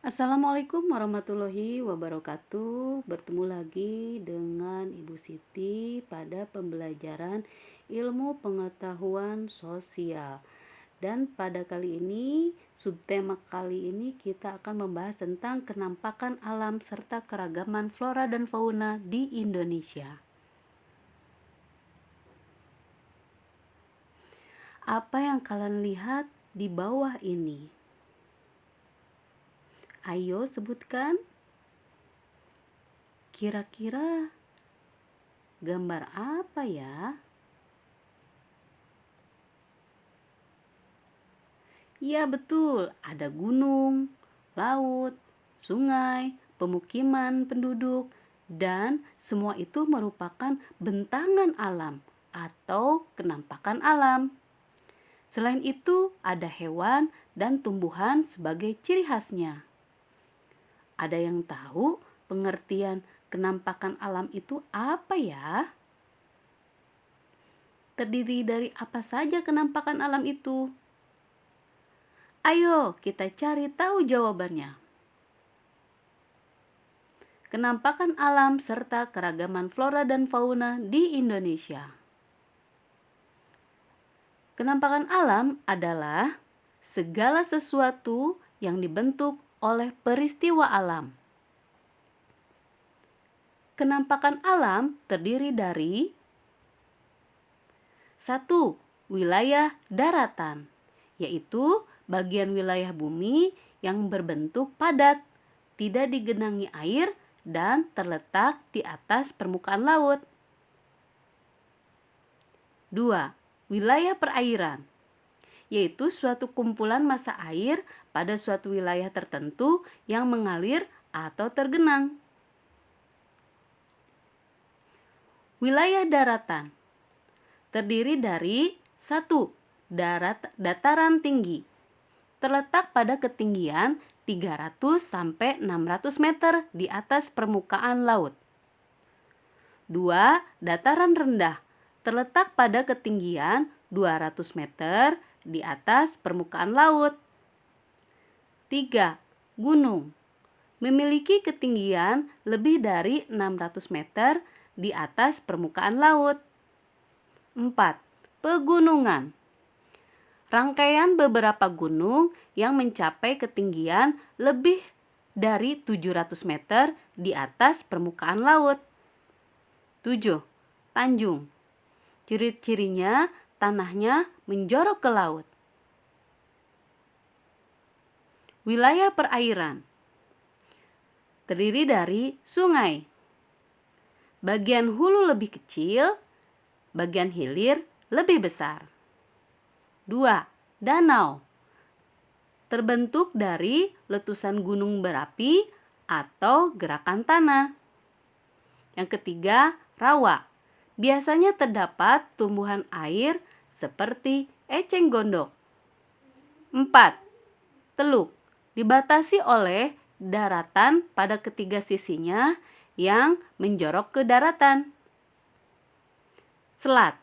Assalamualaikum warahmatullahi wabarakatuh. Bertemu lagi dengan Ibu Siti pada pembelajaran ilmu pengetahuan sosial. Dan pada kali ini, subtema kali ini kita akan membahas tentang kenampakan alam serta keragaman flora dan fauna di Indonesia. Apa yang kalian lihat di bawah ini? Ayo sebutkan. Kira-kira gambar apa ya? Ya betul, ada gunung, laut, sungai, pemukiman penduduk, dan semua itu merupakan bentangan alam atau kenampakan alam. Selain itu, ada hewan dan tumbuhan sebagai ciri khasnya. Ada yang tahu pengertian kenampakan alam itu apa ya? Terdiri dari apa saja kenampakan alam itu? Ayo kita cari tahu jawabannya. Kenampakan alam serta keragaman flora dan fauna di Indonesia. Kenampakan alam adalah segala sesuatu yang dibentuk oleh peristiwa alam. Kenampakan alam terdiri dari 1. Wilayah daratan, yaitu bagian wilayah bumi yang berbentuk padat, tidak digenangi air, dan terletak di atas permukaan laut. 2. Wilayah perairan, yaitu suatu kumpulan massa air pada suatu wilayah tertentu yang mengalir atau tergenang. Wilayah daratan terdiri dari 1. Dataran tinggi, terletak pada ketinggian 300 sampai 600 meter di atas permukaan laut. 2. Dataran rendah, terletak pada ketinggian 200 meter di atas permukaan laut. 3. Gunung, memiliki ketinggian lebih dari 600 meter di atas permukaan laut. 4. Pegunungan, rangkaian beberapa gunung yang mencapai ketinggian lebih dari 700 meter di atas permukaan laut. 7. Tanjung, ciri-cirinya tanahnya menjorok ke laut. Wilayah perairan terdiri dari sungai. Bagian hulu lebih kecil, bagian hilir lebih besar. 2. Danau, terbentuk dari letusan gunung berapi atau gerakan tanah. Yang ketiga, rawa, biasanya terdapat tumbuhan air seperti eceng gondok. 4. Teluk, dibatasi oleh daratan pada ketiga sisinya yang menjorok ke daratan. Selat,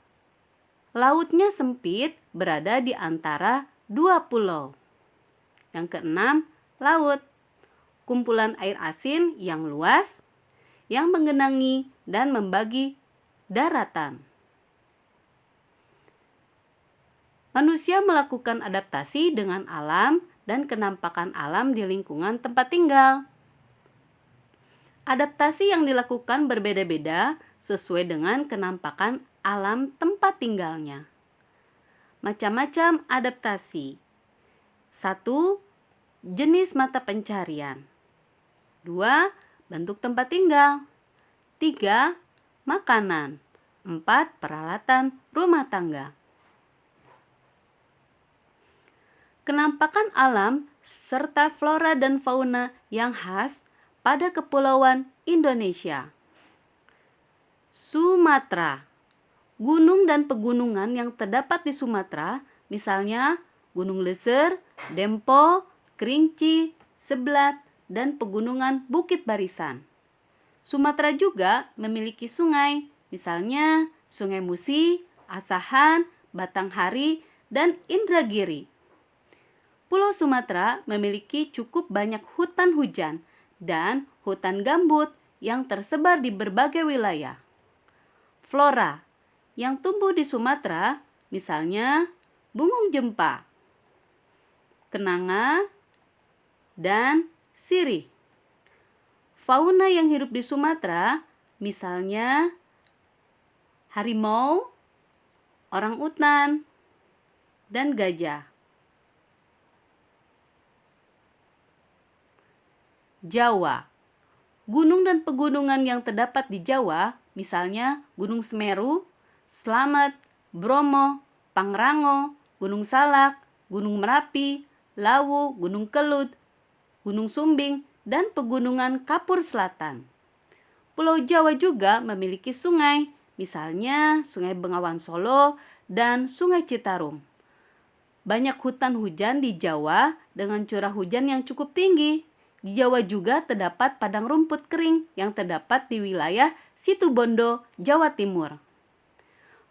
lautnya sempit berada di antara dua pulau. Yang keenam, laut, kumpulan air asin yang luas yang menggenangi dan membagi daratan. Manusia melakukan adaptasi dengan alam dan kenampakan alam di lingkungan tempat tinggal. Adaptasi yang dilakukan berbeda-beda sesuai dengan kenampakan alam tempat tinggalnya. Macam-macam adaptasi. 1. Jenis mata pencarian. 2. Bentuk tempat tinggal. 3. Makanan. 4. Peralatan rumah tangga. Kenampakan alam serta flora dan fauna yang khas pada kepulauan Indonesia. Sumatera, gunung dan pegunungan yang terdapat di Sumatera, misalnya Gunung Leser, Dempo, Kerinci, Seblat, dan pegunungan Bukit Barisan. Sumatera juga memiliki sungai, misalnya Sungai Musi, Asahan, Batanghari, dan Indragiri. Pulau Sumatera memiliki cukup banyak hutan hujan dan hutan gambut yang tersebar di berbagai wilayah. Flora yang tumbuh di Sumatera, misalnya bungung jempa, kenanga, dan sirih. Fauna yang hidup di Sumatera, misalnya harimau, orangutan, dan gajah. Jawa. Gunung dan pegunungan yang terdapat di Jawa, misalnya Gunung Semeru, Slamet, Bromo, Pangrango, Gunung Salak, Gunung Merapi, Lawu, Gunung Kelut, Gunung Sumbing, dan Pegunungan Kapur Selatan. Pulau Jawa juga memiliki sungai, misalnya Sungai Bengawan Solo dan Sungai Citarum. Banyak hutan hujan di Jawa dengan curah hujan yang cukup tinggi. Di Jawa juga terdapat padang rumput kering yang terdapat di wilayah Situbondo, Jawa Timur.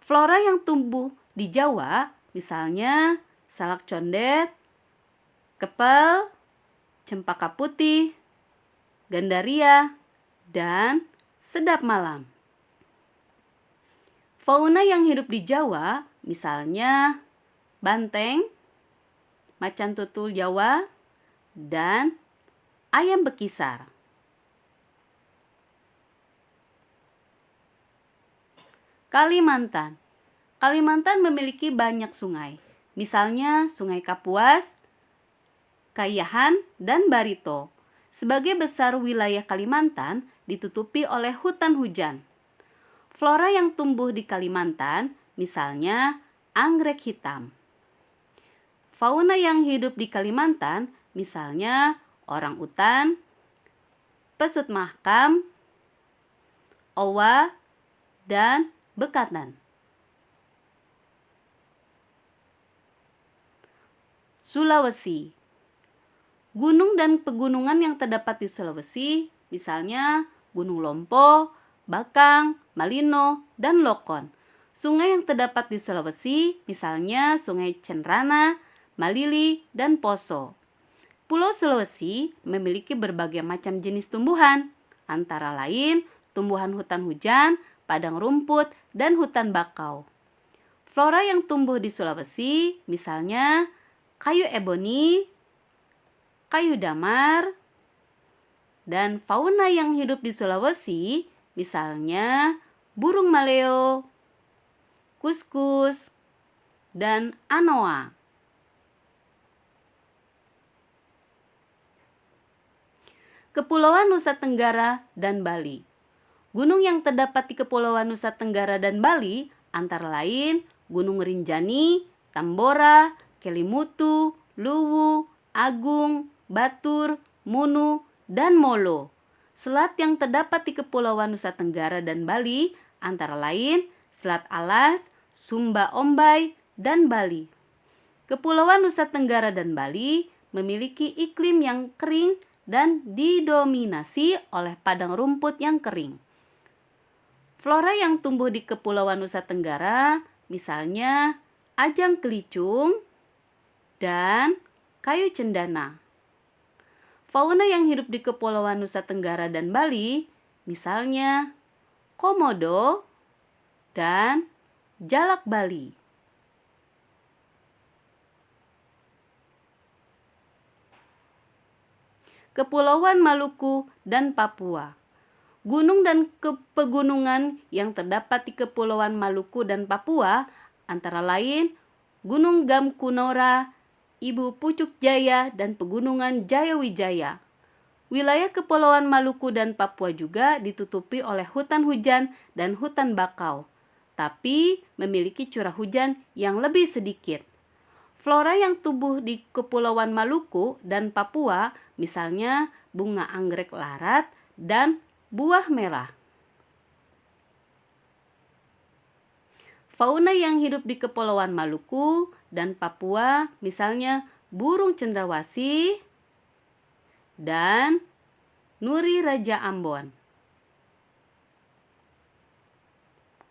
Flora yang tumbuh di Jawa, misalnya salak condet, kepel, cempaka putih, gandaria, dan sedap malam. Fauna yang hidup di Jawa, misalnya banteng, macan tutul Jawa, dan ayam bekisar. Kalimantan. Kalimantan memiliki banyak sungai, misalnya Sungai Kapuas, Kayahan, dan Barito. Sebagai besar wilayah Kalimantan ditutupi oleh hutan hujan. Flora yang tumbuh di Kalimantan, misalnya anggrek hitam. Fauna yang hidup di Kalimantan, misalnya orangutan, pesut mahkam, owa, dan bekatan. Sulawesi. Gunung dan pegunungan yang terdapat di Sulawesi, misalnya Gunung Lompo, Bakang, Malino, dan Lokon. Sungai yang terdapat di Sulawesi, misalnya Sungai Cenrana, Malili, dan Poso. Pulau Sulawesi memiliki berbagai macam jenis tumbuhan, antara lain tumbuhan hutan hujan, padang rumput, dan hutan bakau. Flora yang tumbuh di Sulawesi, misalnya kayu eboni, kayu damar, dan fauna yang hidup di Sulawesi, misalnya burung maleo, kuskus, dan anoa. Kepulauan Nusa Tenggara dan Bali. Gunung yang terdapat di Kepulauan Nusa Tenggara dan Bali antara lain Gunung Rinjani, Tambora, Kelimutu, Luwu, Agung, Batur, Munu, dan Molo. Selat yang terdapat di Kepulauan Nusa Tenggara dan Bali antara lain Selat Alas, Sumba Ombai, dan Bali. Kepulauan Nusa Tenggara dan Bali memiliki iklim yang kering dan didominasi oleh padang rumput yang kering. Flora yang tumbuh di Kepulauan Nusa Tenggara, misalnya ajang kelicung dan kayu cendana. Fauna yang hidup di Kepulauan Nusa Tenggara dan Bali, misalnya komodo dan jalak Bali. Kepulauan Maluku dan Papua. Gunung dan pegunungan yang terdapat di Kepulauan Maluku dan Papua antara lain Gunung Gamkunora, Ibu Pucuk Jaya, dan Pegunungan Jayawijaya. Wilayah Kepulauan Maluku dan Papua juga ditutupi oleh hutan hujan dan hutan bakau, tapi memiliki curah hujan yang lebih sedikit. Flora yang tumbuh di Kepulauan Maluku dan Papua, misalnya bunga anggrek larat dan buah merah. Fauna yang hidup di Kepulauan Maluku dan Papua, misalnya burung cendrawasih dan nuri Raja Ambon.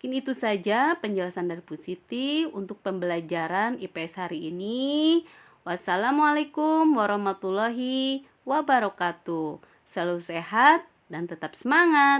Mungkin itu saja penjelasan dari Bu Siti untuk pembelajaran IPS hari ini. Wassalamualaikum warahmatullahi wabarakatuh. Selalu sehat dan tetap semangat.